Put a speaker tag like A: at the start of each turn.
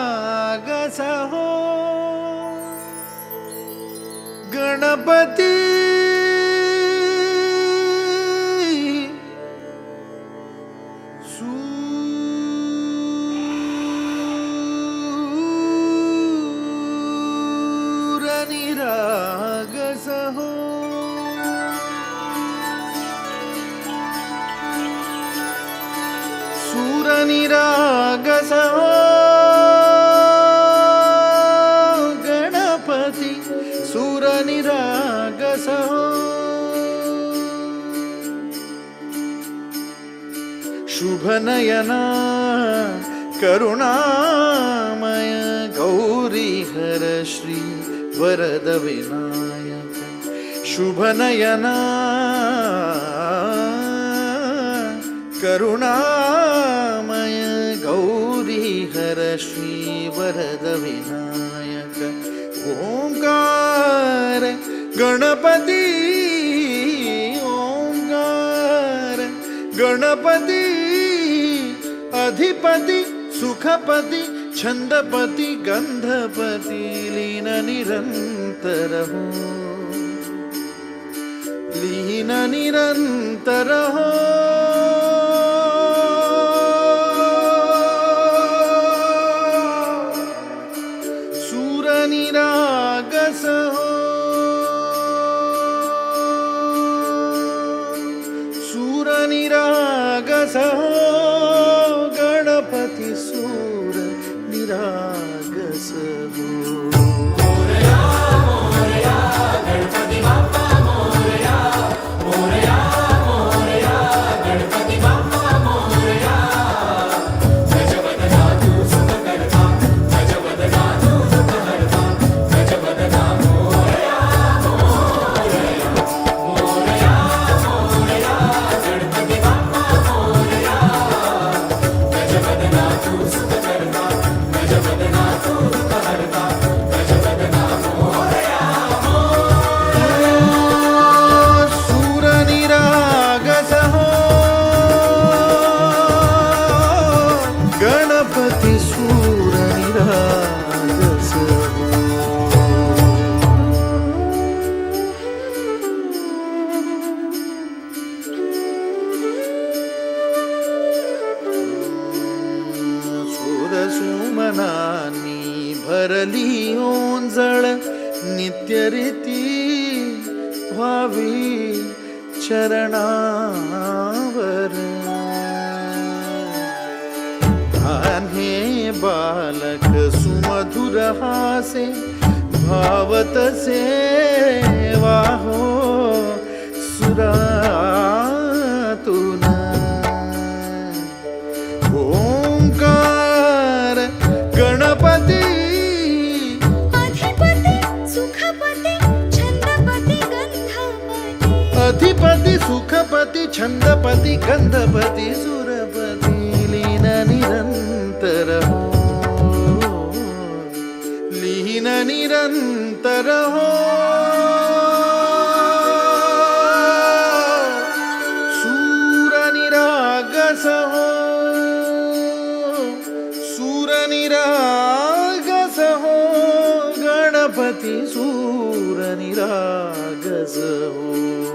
A: सूरनिरागस हो गणपती सूरनिरागस हो सूरनिरागस हो गणपती सूरनिरागस हो शुभनयना करुणामय गौरी हर श्री वरद विनायक शुभनयना करुणामय गौरी हर श्री वरद विनायक ओंकार गणपती ओंकार गणपती अधिपति सुखपति छंदपति गंधपति लीन निरंतर हो लीन निरंतर हो सूरनिरागस हो सूरनिरागस हो गणपति सूर निरागस हो
B: मोरया मोरया गणपति बाप्पा मोरया मोरया मोरया गणपति बाप्पा मोरया गजवदना तू सुखकर्ता गजवदना तू दुःखहर्ता गजवदना मोरया मोरया मोरया मोरया गणपति बाप्पा मोरया गजवदना तू सुखकर्ता गजवदना तू दुःखहर्ता गजवदना मोरया
A: सूरनिरागस हो गणपति सूरनिरागस हो सुमनानी भरली ओंजळ नित्यरीती व्हावी चरणावर धान्हे बालक सुमधुर हासे भावतसे वाहो सुरातून ओंकार गणपती
C: अधिपति सुखपति छंदपति गंधपति
A: अधिपति सुखपति छंदपति गंधपति सुरपति लीन निरंतर हो लीन निरंतर हो सूरनिरागस हो सूरनिरागस हो गणपति सूरनिरागस हो